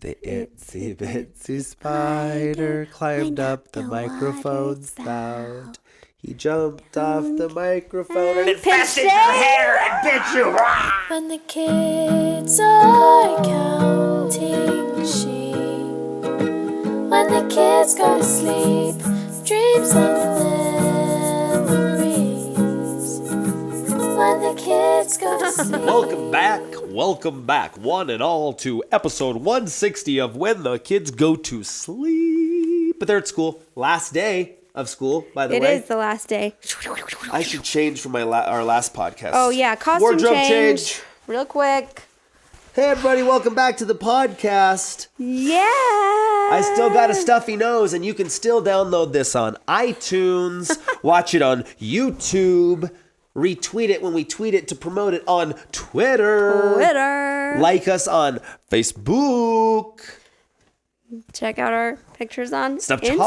The itsy bitsy spider climbed up the microphone spout. He jumped off the microphone and infested your hair and bit you. When the kids are counting sheep, when the kids go to sleep, dreams of memories. When the kids go to sleep. Welcome back, one and all, to episode 160 of When the Kids Go to Sleep. But they're at school. Last day of school, by the way. It is the last day. I should change from our last podcast. Oh, yeah. Costume Wardrobe change. Real quick. Hey, everybody. Welcome back to the podcast. Yeah. I still got a stuffy nose, and you can still download this on iTunes, watch it on YouTube, retweet it when we tweet it to promote it on Twitter. Like us on Facebook. Check out our pictures on Instagram.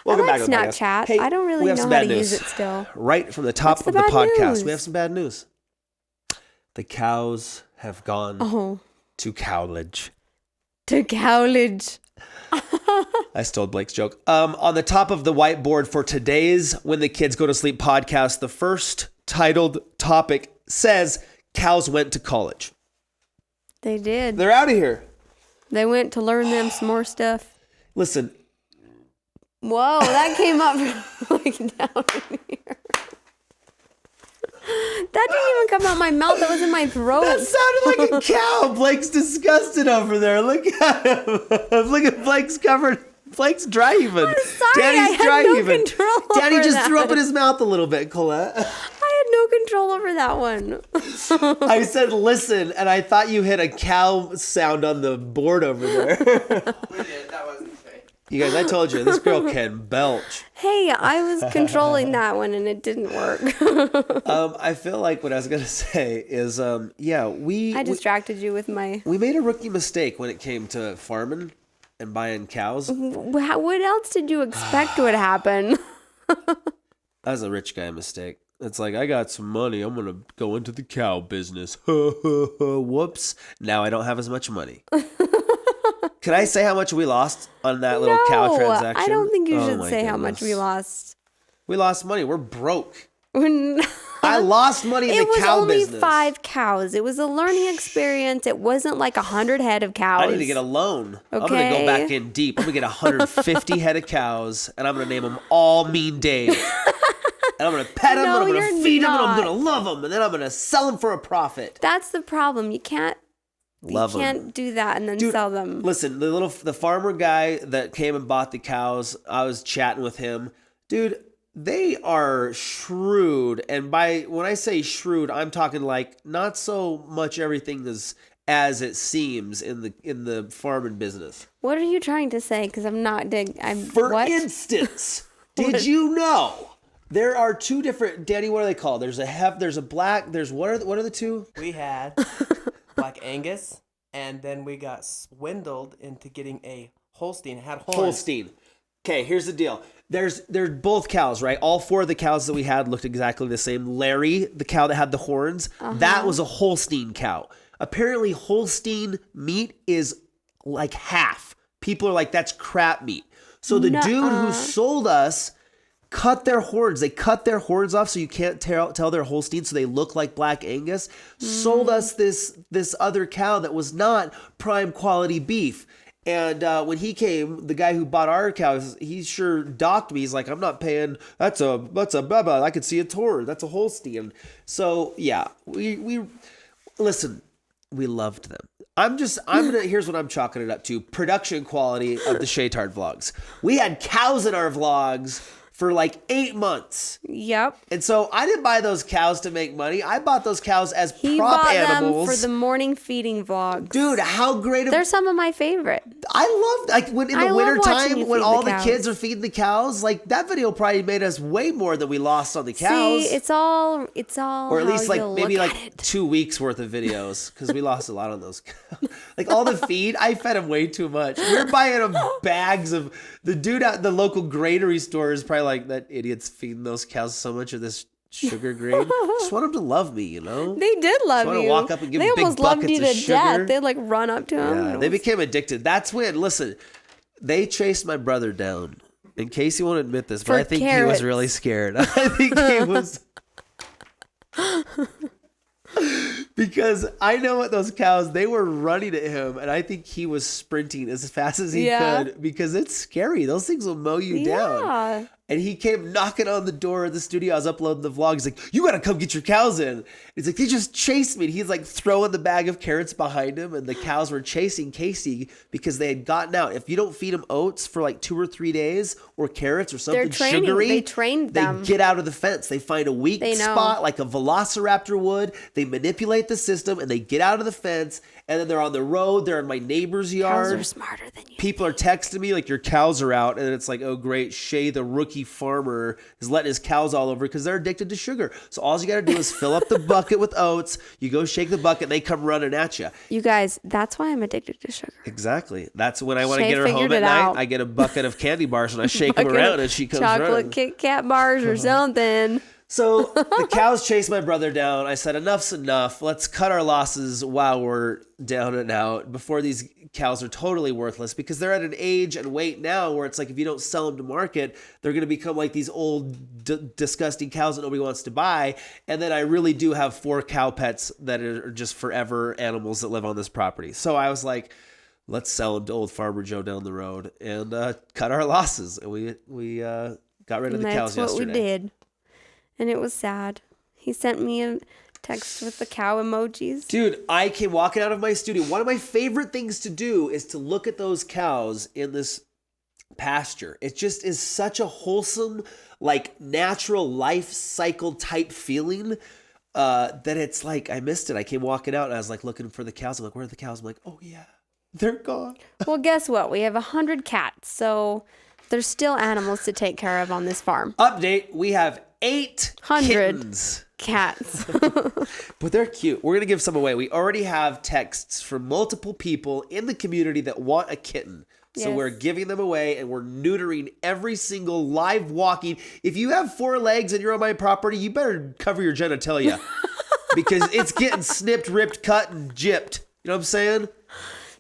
Welcome I like back. Snapchat. Hey, I don't really know how to use it still. Right from the top What's of the the bad podcast, news? we have some bad news. The cows have gone to college. To college. I stole Blake's joke. On the top of the whiteboard for today's When the Kids Go to Sleep podcast, the first titled topic says cows went to college. They did. They're out of here. They went to learn them some more stuff. Listen. Whoa, that came up like down in here. That didn't even come out my mouth. That was in my throat. That sounded like a cow. Blake's disgusted over there. Look at him. Look at Blake's covered. Blake's dry even. I'm sorry, Daddy's I dry had no even. control Daddy over just that. threw up in his mouth a little bit, Colette. I had no control over that one. I said listen, and I thought you hit a cow sound on the board over there. We did. That wasn't fake. You guys, I told you, this girl can belch. Hey, I was controlling that one and it didn't work. I feel like what I was going to say is, I distracted you with my... we made a rookie mistake when it came to farming and buying cows. What else did you expect would happen? That was a rich guy mistake. It's like, I got some money. I'm going to go into the cow business. Whoops. Now I don't have as much money. Can I say how much we lost on that little cow transaction? I don't think you should my say how much goodness. we lost. We lost money. We're broke. It I lost money in the cow was only business. 5 cows. It was a learning experience. It wasn't like 100 head of cows. I need to get a loan. I'm going to Okay. go back in deep. I'm going to get 150 head of cows, and I'm going to name them all Mean Dave. And I'm going to pet them, No, and I'm going you're to feed them, and I'm not. going to love them, and then I'm going to sell them for a profit. That's the problem. You can't Love them. can't do that and then Dude, sell them. Listen, the farmer guy that came and bought the cows, I was chatting with him. Dude, they are shrewd, and when I say shrewd, I'm talking like not so much everything is as it seems in the farming business. What are you trying to say? Because I'm not For what? instance, did you know there are two different, Danny, what are they called? There's a black, what are the two? We had Black Angus, and then we got swindled into getting a Holstein. It had horns. Holstein. Okay, here's the deal. They're both cows, right? All 4 of the cows that we had looked exactly the same. Larry, the cow that had the horns, that was a Holstein cow. Apparently, Holstein meat is like half. People are like, that's crap meat. So the dude who sold us cut their horns. They cut their horns off so you can't tell they're Holstein, so they look like Black Angus. Sold us this other cow that was not prime quality beef. And when he came, the guy who bought our cows, he sure docked me. He's like, I'm not paying. That's a blah blah. I could see it's horn. That's a Holstein. So yeah, we listen. We loved them. Here's what I'm chalking it up to: production quality of the Shaytard vlogs. We had cows in our vlogs for like 8 months. Yep. And so I didn't buy those cows to make money. I bought those cows as He prop bought animals. them for the morning feeding vlogs. Dude, how great of They're some of my favorite. I love like when in I the love winter watching time you when feed all the the cows. kids are feeding the cows, like that video probably made us way more than we lost on the cows. See, it's all or at how least like you maybe look like at it. 2 weeks worth of videos because we lost a lot on those cows. Like all the feed, I fed them way too much. We were buying them bags of the dude at the local granary store is probably like that idiot's feeding those cows so much of this sugar grain. Just want them to love me, you know? They did love want you. to walk up and give they them big almost loved buckets you of to sugar. death. They'd like run up to him. Yeah, they became addicted. That's when, listen, they chased my brother down. In case you won't admit this, but For I think he carrots. was really scared. I think he was... Because I know what those cows, they were running at him, and I think he was sprinting as fast as he could because it's scary. Those things will mow you down. And he came knocking on the door of the studio. I was uploading the vlog. He's like, you got to come get your cows in. He's like, they just chased me. And he's like throwing the bag of carrots behind him. And the cows were chasing Casey because they had gotten out. If you don't feed them oats for like 2 or 3 days or carrots or something sugary, they trained them. They get out of the fence. They find a weak spot like a velociraptor would. They manipulate the system and they get out of the fence. And then they're on the road. They're in my neighbor's yard. Cows are smarter than you. People are texting me like, your cows are out. And it's like, oh, great. Shay, the rookie farmer, is letting his cows all over because they're addicted to sugar. So all you got to do is fill up the bucket with oats. You go shake the bucket. And they come running at you. You guys, that's why I'm addicted to sugar. Exactly. That's when I want to Shay get her home figured at it night. out. I get a bucket of candy bars and I shake them around and she comes chocolate running. Kit Kat bars or something. So the cows chased my brother down. I said, enough's enough. Let's cut our losses while we're down and out before these cows are totally worthless, because they're at an age and weight now where it's like if you don't sell them to market, they're going to become like these old, disgusting cows that nobody wants to buy. And then I really do have 4 cow pets that are just forever animals that live on this property. So I was like, let's sell them to old Farmer Joe down the road and cut our losses. And we got rid of the cows yesterday. That's what we did. And it was sad. He sent me a text with the cow emojis. Dude, I came walking out of my studio. One of my favorite things to do is to look at those cows in this pasture. It just is such a wholesome, like natural life cycle type feeling that it's like, I missed it. I came walking out and I was like looking for the cows. I'm like, where are the cows? I'm like, oh yeah, they're gone. Well, guess what? We have 100 cats. So there's still animals to take care of on this farm. Update, we have 800 kittens. Cats. But they're cute. We're going to give some away. We already have texts from multiple people in the community that want a kitten. So Yes. we're giving them away and we're neutering every single live walking. If you have 4 legs and you're on my property, you better cover your genitalia because it's getting snipped, ripped, cut, and gypped. You know what I'm saying?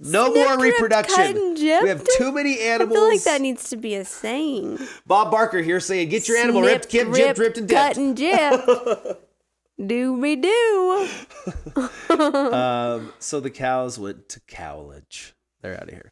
No more reproduction. Cut and gypped? We have too many animals. I feel like that needs to be a saying. Bob Barker here saying, get your animal ripped, gypped, ripped, and dipped. Cut and gypped. Dooby-doo. So the cows went to cowlage. They're out of here.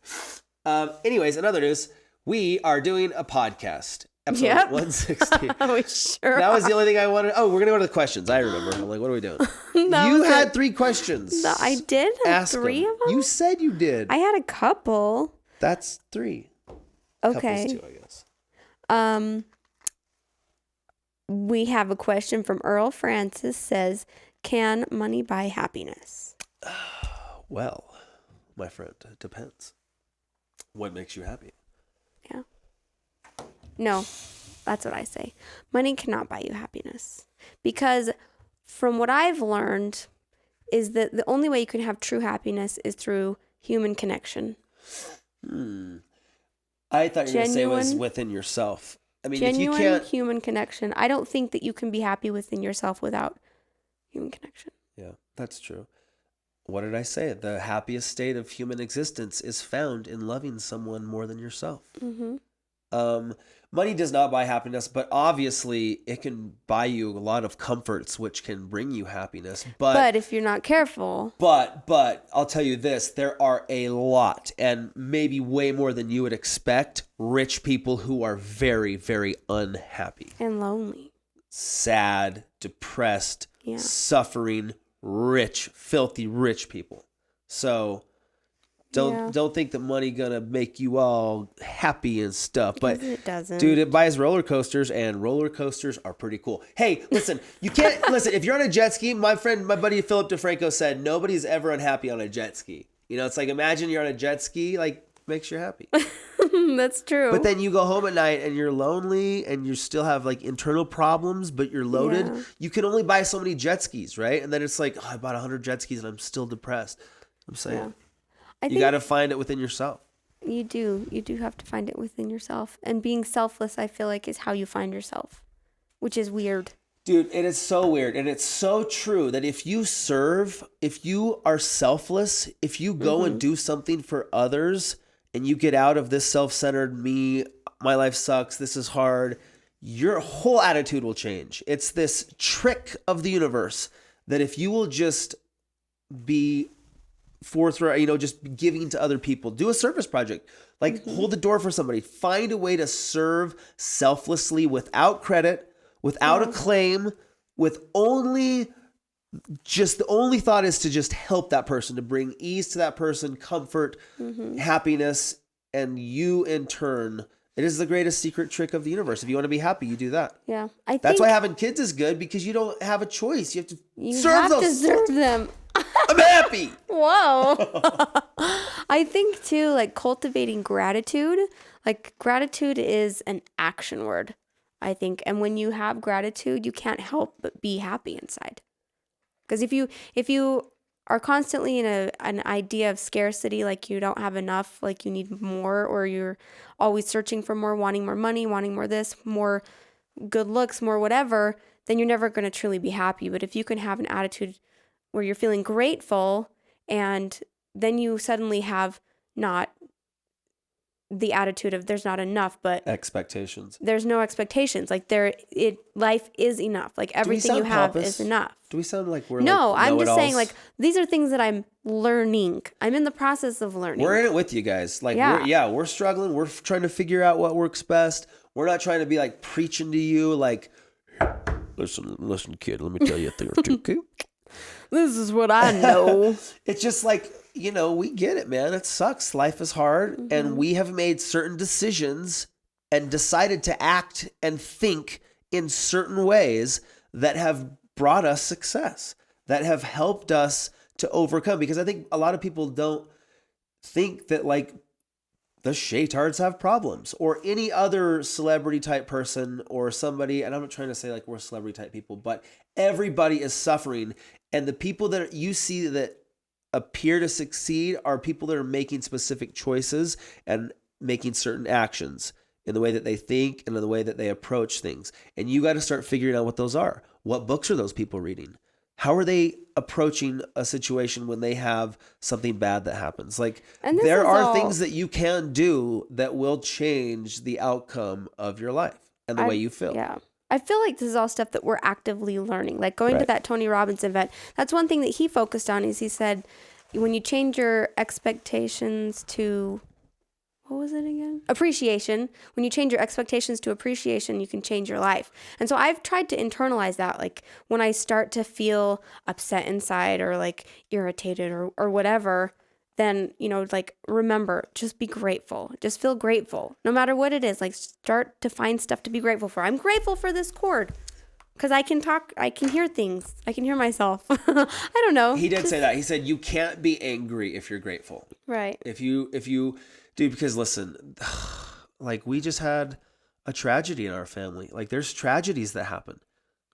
Anyways, in other news, we are doing a podcast. Episode 160. We sure That was the only thing I wanted. Oh, we're going to go to the questions. I remember. I'm like, what are we doing? You had 3 questions. I did have Ask 3 them. of them? You said you did. I had a couple. That's 3. Okay. Couples 2, I guess. We have a question from Earl Francis says, can money buy happiness? Well, my friend, it depends. What makes you happy? Yeah. No, that's what I say. Money cannot buy you happiness. Because from what I've learned is that the only way you can have true happiness is through human connection. I thought you were going to say it was Genuine- within yourself. I mean, Genuine if you can't... human connection. I don't think that you can be happy within yourself without human connection. Yeah, that's true. What did I say? The happiest state of human existence is found in loving someone more than yourself. Mm-hmm. Money does not buy happiness, but obviously it can buy you a lot of comforts, which can bring you happiness. But if you're not careful. But I'll tell you this, there are a lot, and maybe way more than you would expect, rich people who are very, very unhappy. And lonely. Sad, depressed, Yeah. suffering, rich, filthy rich people. So don't think that money gonna make you all happy and stuff. But It doesn't. dude, it buys roller coasters, and roller coasters are pretty cool. Hey, listen, you can't listen. If you're on a jet ski, my buddy Philip DeFranco said nobody's ever unhappy on a jet ski. You know, it's like imagine you're on a jet ski, like makes you happy. That's true. But then you go home at night and you're lonely and you still have like internal problems, but you're loaded. Yeah. You can only buy so many jet skis, right? And then it's like, oh, I bought 100 jet skis and I'm still depressed. I'm saying I you think got to find it within yourself. you do have to find it within yourself. And being selfless, I feel like, is how you find yourself, which is weird. Dude, it is so weird. And it's so true that if you serve, if you are selfless, if you go and do something for others and you get out of this self-centered me, my life sucks, this is hard, your whole attitude will change. It's this trick of the universe that if you will just be forthright, just giving to other people, do a service project, like hold the door for somebody, find a way to serve selflessly without credit, without a claim, with only just the only thought is to just help that person, to bring ease to that person, comfort, happiness, and you in turn. It is the greatest secret trick of the universe. If you want to be happy, you do that. Yeah. That's why having kids is good, because you don't have a choice. You have to to serve them. I'm happy. Whoa. I think too, like cultivating gratitude, like gratitude is an action word, I think. And when you have gratitude, you can't help but be happy inside. Because if you are constantly in an idea of scarcity, like you don't have enough, like you need more, or you're always searching for more, wanting more money, wanting more this, more good looks, more whatever, then you're never going to truly be happy. But if you can have an attitude where you're feeling grateful, and then you suddenly have not the attitude of there's not enough, but expectations. There's no expectations. Like life is enough. Like everything you have is enough. Do we sound like we're No, like I'm just saying, know-it-alls? like, these are things that I'm learning. I'm in the process of learning. We're in it with you guys. Like, Yeah. we're struggling. We're trying to figure out what works best. We're not trying to be like preaching to you, like, listen, kid, let me tell you a thing or two, okay? This is what I know. It's just like, we get it, man. It sucks. Life is hard. And we have made certain decisions and decided to act and think in certain ways that have brought us success, that have helped us to overcome. Because I think a lot of people don't think that, like, the Shaytards have problems, or any other celebrity type person or somebody. And I'm not trying to say like we're celebrity type people, but everybody is suffering. And the people that you see that appear to succeed are people that are making specific choices and making certain actions in the way that they think and in the way that they approach things. And you got to start figuring out what those are. What books are those people reading? How are they approaching a situation when they have something bad that happens? Like, there are things that you can do that will change the outcome of your life and the way you feel. Yeah. I feel like this is all stuff that we're actively learning. Like going to that Tony Robbins event, that's one thing that he focused on, is he said, when you change your expectations to, what was it again? Appreciation. When you change your expectations to appreciation, you can change your life. And so I've tried to internalize that. Like when I start to feel upset inside, or like irritated or whatever, then, like, remember, just be grateful. Just feel grateful. No matter what it is, like, start to find stuff to be grateful for. I'm grateful for this cord because I can talk, I can hear things. I can hear myself. I don't know. He did say that. He said, you can't be angry if you're grateful. Right. If you, dude, because listen, like, we just had a tragedy in our family. Like, there's tragedies that happen.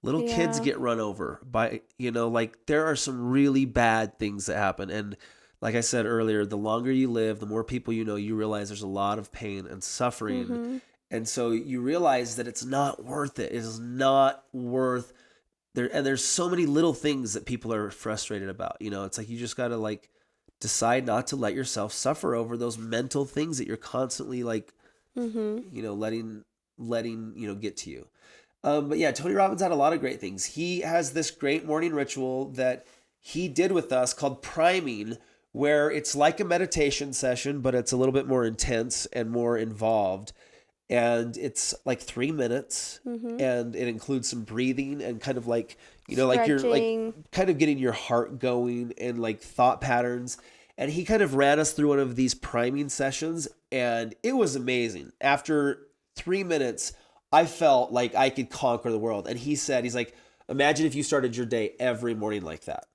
Little kids get run over by, like, there are some really bad things that happen. And like I said earlier, the longer you live, the more people you realize there's a lot of pain and suffering. And so you realize that it's not worth it. It is not worth there. And there's so many little things that people are frustrated about. It's like you just got to, like, decide not to let yourself suffer over those mental things that you're constantly, like, letting get to you. But yeah, Tony Robbins had a lot of great things. He has this great morning ritual that he did with us called priming, where it's like a meditation session, but it's a little bit more intense and more involved. And it's like 3 minutes, and it includes some breathing and kind of like, like you're like kind of getting your heart going and like thought patterns. And he kind of ran us through one of these priming sessions, and it was amazing. After 3 minutes, I felt like I could conquer the world. And he's like, imagine if you started your day every morning like that.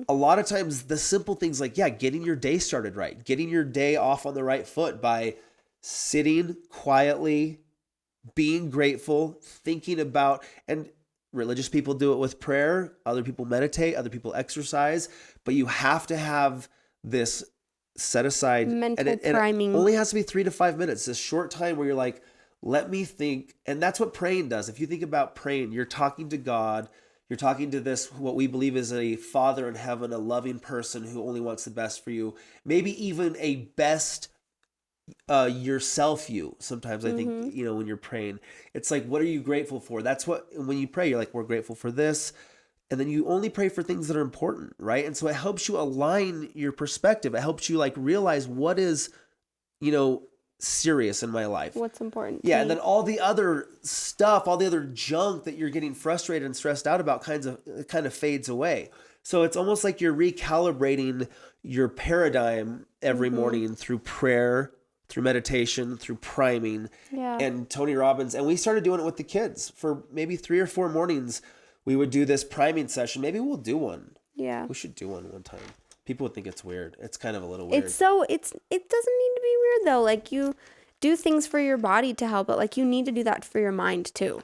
A lot of times the simple things like, getting your day started right, getting your day off on the right foot by sitting quietly, being grateful, thinking about, and religious people do it with prayer. Other people meditate, other people exercise, but you have to have this set aside mental and priming. it only has to be 3 to 5 minutes, this short time where you're like, let me think. And that's what praying does. If you think about praying, you're talking to God. You're talking to this, what we believe is a Father in heaven, a loving person who only wants the best for you. Maybe even a best yourself you. Sometimes I think, when you're praying, it's like, what are you grateful for? That's what, when you pray, you're like, we're grateful for this. And then you only pray for things that are important, right? And so it helps you align your perspective. It helps you like realize what is, serious in my life. What's important? Yeah, and then all the other stuff, all the other junk that you're getting frustrated and stressed out about kind of fades away. So it's almost like you're recalibrating your paradigm every morning through prayer, through meditation, through priming. Yeah. And Tony Robbins, and we started doing it with the kids for maybe 3 or 4 mornings. We would do this priming session. Maybe we'll do one. Yeah. We should do one time. People would think it's weird. It's kind of a little weird. It doesn't need to be weird though. Like you do things for your body to help, but like you need to do that for your mind too.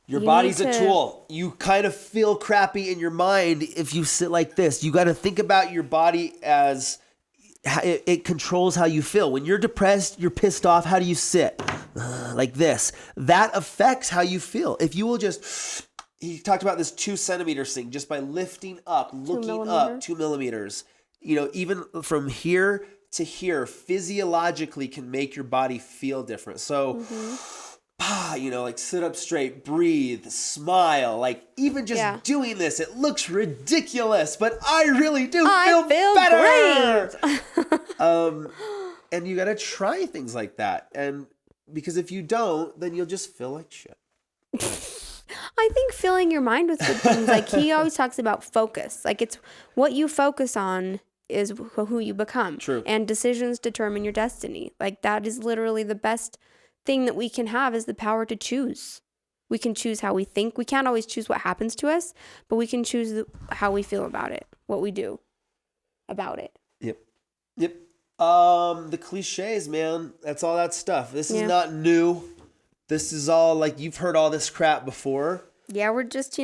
Your body's a tool. You kind of feel crappy in your mind if you sit like this. You got to think about your body as it controls how you feel. When you're depressed, you're pissed off, how do you sit? Like this. That affects how you feel. If you will just... He talked about this 2 centimeters thing, just by lifting up, looking up 2 millimeters, even from here to here, physiologically can make your body feel different. So, like sit up straight, breathe, smile, like even just doing this, it looks ridiculous, but I really do feel better. Great. And you got to try things like that. And because if you don't, then you'll just feel like shit. I think filling your mind with good things, like he always talks about focus. Like it's what you focus on is who you become. True. And decisions determine your destiny. Like that is literally the best thing that we can have is the power to choose. We can choose how we think. We can't always choose what happens to us, but we can choose how we feel about it, what we do about it. Yep. The cliches, man. That's all that stuff. This is not new. This is all like you've heard all this crap before. Yeah, we're just,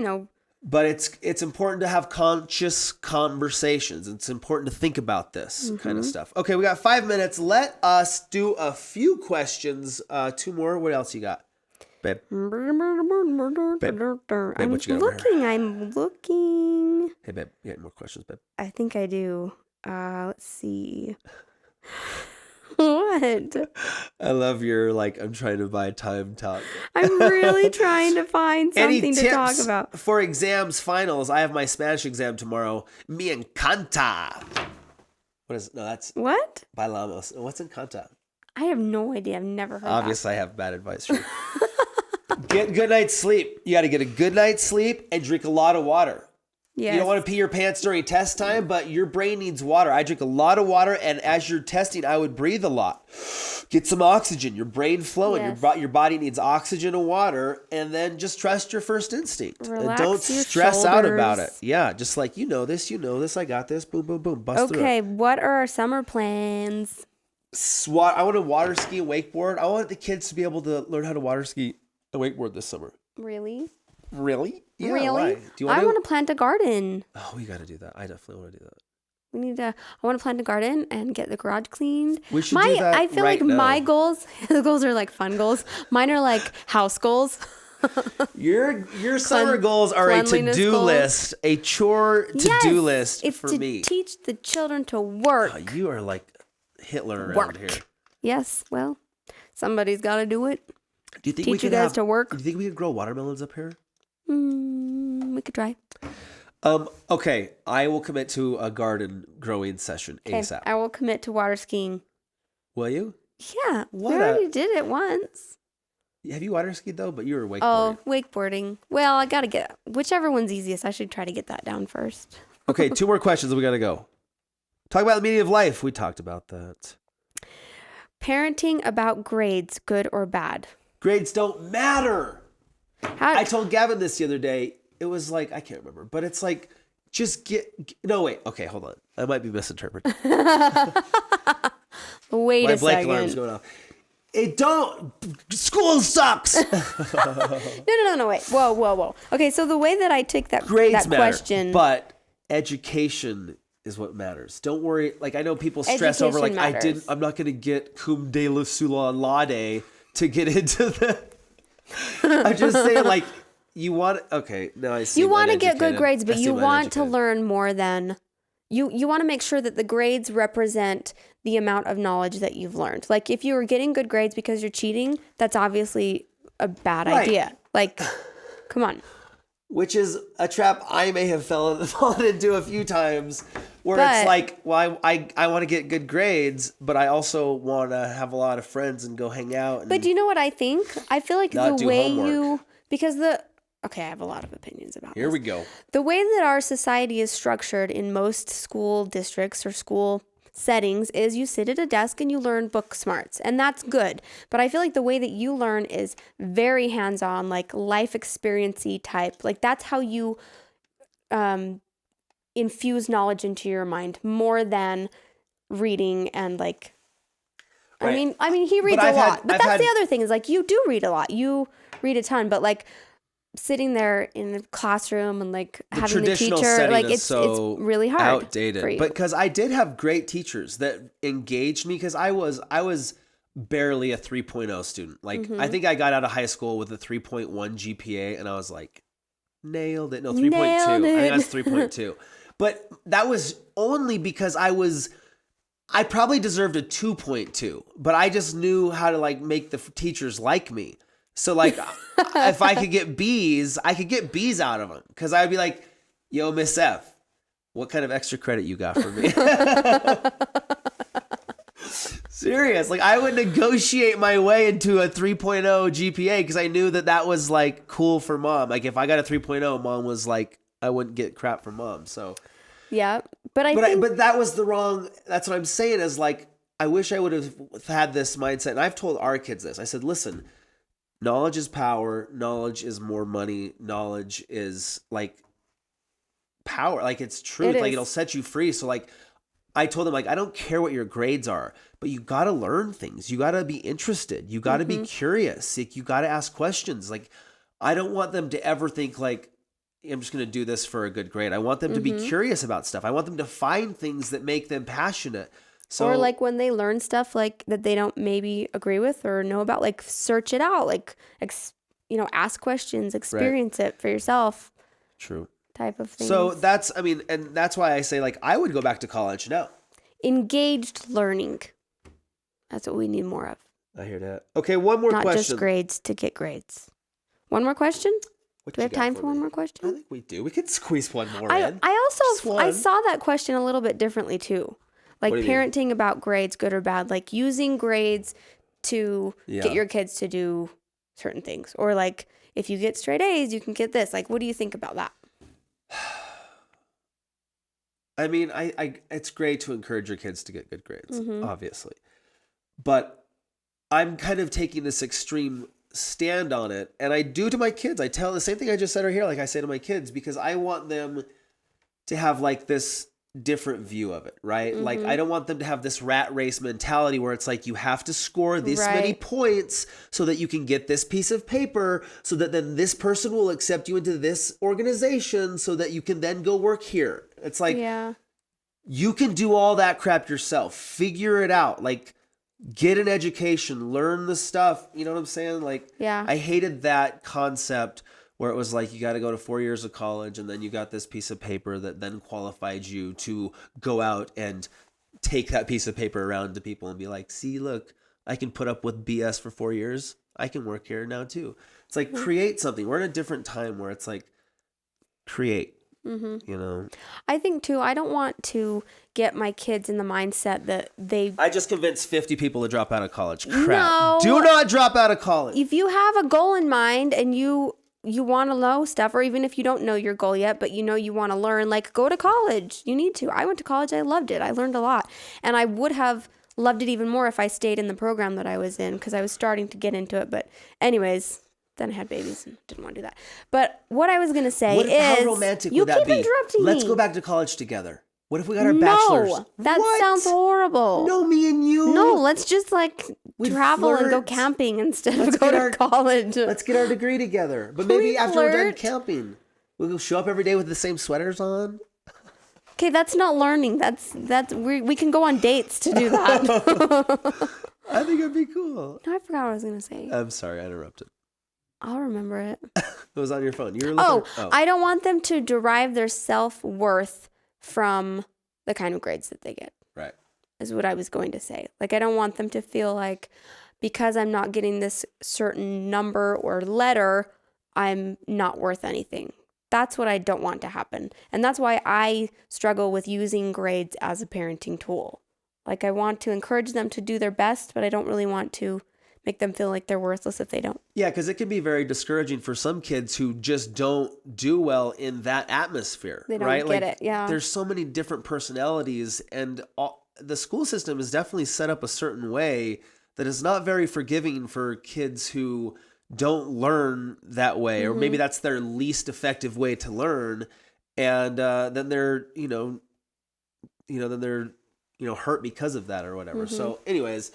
But it's important to have conscious conversations. It's important to think about this kind of stuff. Okay, we got 5 minutes. Let us do a few questions. 2 more. What else you got, babe? Babe, what you got over here? I'm looking. Hey, babe, you got any more questions, babe? I think I do. Let's see. What? I love your I'm trying to buy time talk. I'm really trying to find something to talk about. For exams, finals, I have my Spanish exam tomorrow. Me encanta. What is no? That's what? Bailamos. What's encanta? I have no idea. I've never heard. Obviously, I have bad advice for you. Get good night's sleep. You got to get a good night's sleep and drink a lot of water. Yes. You don't want to pee your pants during test time, but your brain needs water. I drink a lot of water, and as you're testing, I would breathe a lot. Get some oxygen. Your brain flowing. Yes. Your body needs oxygen and water, and then just trust your first instinct. Relax and don't your stress out shoulders. about it. Yeah, just like you know this, I got this. Boom, boom, boom. Bust through it. Okay, what are our summer plans? I want to water ski and wakeboard. I want the kids to be able to learn how to water ski and wakeboard this summer. Really? Really? Yeah, really? Why? Do you I want to plant a garden. Oh, we got to do that. I definitely want to do that. I want to plant a garden and get the garage cleaned. We should do that I feel right like now. my goals, the goals are like fun goals. Mine are like house goals. Your summer goals are a to-do goals. List, a chore to-do list it's for to me. Teach the children to work. Oh, you are like Hitler around Work. here. Yes, well, somebody's got to do it. Do you think Teach we could you guys to work. Do you think we could grow watermelons up here? We could try. Okay, I will commit to a garden growing session ASAP. I will commit to water skiing. Will you? Yeah, we already did it once. Have you water skied though? But you were wakeboarding. Oh, wakeboarding. Well, I gotta get whichever one's easiest. I should try to get that down first. Okay, 2 more questions. We gotta go. Talk about the meaning of life. We talked about that. Parenting about grades, good or bad? Grades don't matter. I told Gavin this the other day. It was like, I can't remember, but it's like, just no, wait. Okay, hold on. I might be misinterpreting. Wait My a blank alarm's second. going off. School sucks. No, wait. Whoa. Okay, so the way that I took that Grades that question. but education is what matters. Don't worry. Like, I know people stress over, like, Education matters. I'm not going to get cum de laude to get into the. I'm just saying, like, you want. Okay, now I see. You want to get good grades, but you want to learn more than. You want to make sure that the grades represent the amount of knowledge that you've learned. Like, if you were getting good grades because you're cheating, that's obviously a bad idea. Like, come on. Which is a trap I may have fallen into a few times, where it's like, well, I want to get good grades, but I also want to have a lot of friends and go hang out. But do you know what I think? I feel like the way okay, I have a lot of opinions about Here we go. The way that our society is structured in most school districts or school settings is you sit at a desk and you learn book smarts, and that's good. But I feel like the way that you learn is very hands-on, like life experience-y type. Like that's how you infuse knowledge into your mind more than reading and like. Right. I mean, he reads a lot, but that's the other thing is like you do read a lot. You read a ton, but like. Sitting there in the classroom and like having the teacher, like it's really hard, outdated. But because I did have great teachers that engaged me, because I was barely a 3.0 student. Like I think I got out of high school with a 3.1 GPA, and I was like, nailed it. No, 3.2. I think that's 3.2. But that was only because I probably deserved a 2.2, but I just knew how to like make the teachers like me. So like, if I could get B's, I could get B's out of them. Cause I'd be like, yo, Miss F, what kind of extra credit you got for me? Serious. Like I would negotiate my way into a 3.0 GPA because I knew that was like cool for mom. Like if I got a 3.0, mom was like, I wouldn't get crap from mom. So yeah, but that was the wrong, that's what I'm saying is like, I wish I would have had this mindset. And I've told our kids this. I said, listen, knowledge is power. Knowledge is more money. Knowledge is like power. Like it's truth. Like it'll set you free. So like I told them, like, I don't care what your grades are, but you got to learn things. You got to be interested. You got to be curious. Like you got to ask questions. Like I don't want them to ever think like, I'm just going to do this for a good grade. I want them to be curious about stuff. I want them to find things that make them passionate. So, or like when they learn stuff like that they don't maybe agree with or know about, like search it out, like, ask questions, experience it for yourself. True. Type of thing. So and that's why I say like, I would go back to college now. Engaged learning. That's what we need more of. I hear that. Okay. One more question. Not just grades to get grades. One more question? Do we have time for one more question? I think we do. We could squeeze one more in. I saw that question a little bit differently too. Like parenting about grades, good or bad, like using grades to get your kids to do certain things. Or like if you get straight A's, you can get this. Like, what do you think about that? I mean, I it's great to encourage your kids to get good grades, obviously. But I'm kind of taking this extreme stand on it. And I do to my kids. I tell the same thing I just said right here, like I say to my kids, because I want them to have like this different view of it, right? Like I don't want them to have this rat race mentality where it's like you have to score this many points so that you can get this piece of paper so that then this person will accept you into this organization so that you can then go work here. It's like you can do all that crap yourself. Figure it out. Like get an education, learn the stuff, you know what I'm saying? Like I hated that concept where it was like you got to go to 4 years of college and then you got this piece of paper that then qualified you to go out and take that piece of paper around to people and be like, see, look, I can put up with BS for 4 years. I can work here now too. It's like create something. We're in a different time where it's like create, you know? I think too, I don't want to get my kids in the mindset that I just convinced 50 people to drop out of college. Crap. No. Do not drop out of college. If you have a goal in mind and you want to know stuff, or even if you don't know your goal yet, but you know you want to learn, like go to college. You need to. I went to college. I loved it. I learned a lot. And I would have loved it even more if I stayed in the program that I was in because I was starting to get into it. But anyways, then I had babies and didn't want to do that. But what I was going to say is, how romantic you would that keep be? interrupting Let's me. go back to college together. What if we got our bachelors? No, that sounds horrible. No, me and you. No, let's just like We'd travel and go flirt. camping instead of go to college. Let's get our degree together. But Can maybe we after we're done flirt? camping, we'll show up every day with the same sweaters on. Okay, that's not learning. That's we can go on dates to do that. I think it'd be cool. No, I forgot what I was going to say. I'm sorry, I interrupted. I'll remember it. It was on your phone. You were looking. I don't want them to derive their self-worth from the kind of grades that they get. Right. Is what I was going to say. Like, I don't want them to feel like because I'm not getting this certain number or letter, I'm not worth anything. That's what I don't want to happen. And that's why I struggle with using grades as a parenting tool. Like, I want to encourage them to do their best, but I don't really want to make them feel like they're worthless if they don't. Yeah, because it can be very discouraging for some kids who just don't do well in that atmosphere. They don't right? get it, yeah. There's so many different personalities, and the school system is definitely set up a certain way that is not very forgiving for kids who don't learn that way, or maybe that's their least effective way to learn, and then they're hurt because of that or whatever. So, anyways.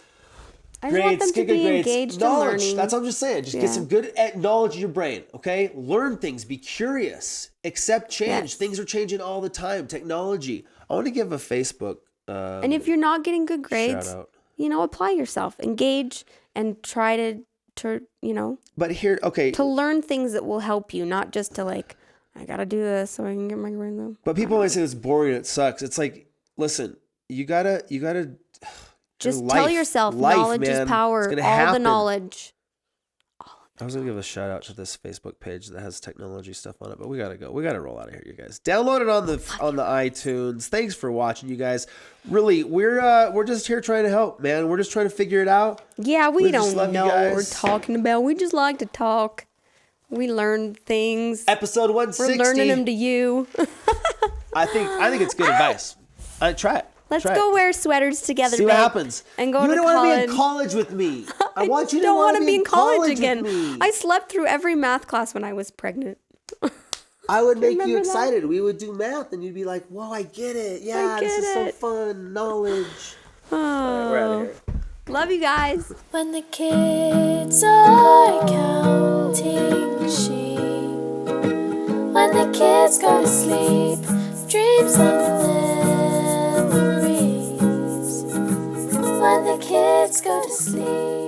I just want them to be engaged in knowledge. learning. That's what I'm just saying. Just get some good knowledge in your brain, okay? Learn things. Be curious. Accept change. Yes. Things are changing all the time. Technology. I want to give a Facebook and if you're not getting good grades, shout out. Apply yourself. Engage and try to But here, okay. to learn things that will help you, not just to like, I got to do this so I can get my grades up. But people always say it's boring. It sucks. It's like, listen, you gotta. Just tell yourself knowledge man. is power. It's gonna all happen. the knowledge. I was gonna give a shout out to this Facebook page that has technology stuff on it, but we gotta go. We gotta roll out of here, you guys. Download it on the iTunes. Thanks for watching, you guys. Really, we're just here trying to help, man. We're just trying to figure it out. Yeah, we just don't love you know what we're guys. talking about. We just like to talk. We learn things. Episode 160. We're learning them to you. I think it's good advice. Try it. Let's Try go it. wear sweaters together. See what babe, happens. And go you to don't college. want to be in college with me. I want you to don't want want to be in college again. with me. I slept through every math class when I was pregnant. I would make you remember that? excited. We would do math, and you'd be like, "Whoa, I get it. Yeah, this get is so it. fun. Knowledge." Oh, All right, we're out of here. love you guys. When the kids are counting sheep, when the kids go to sleep, dreams and memories. When the kids go to sleep.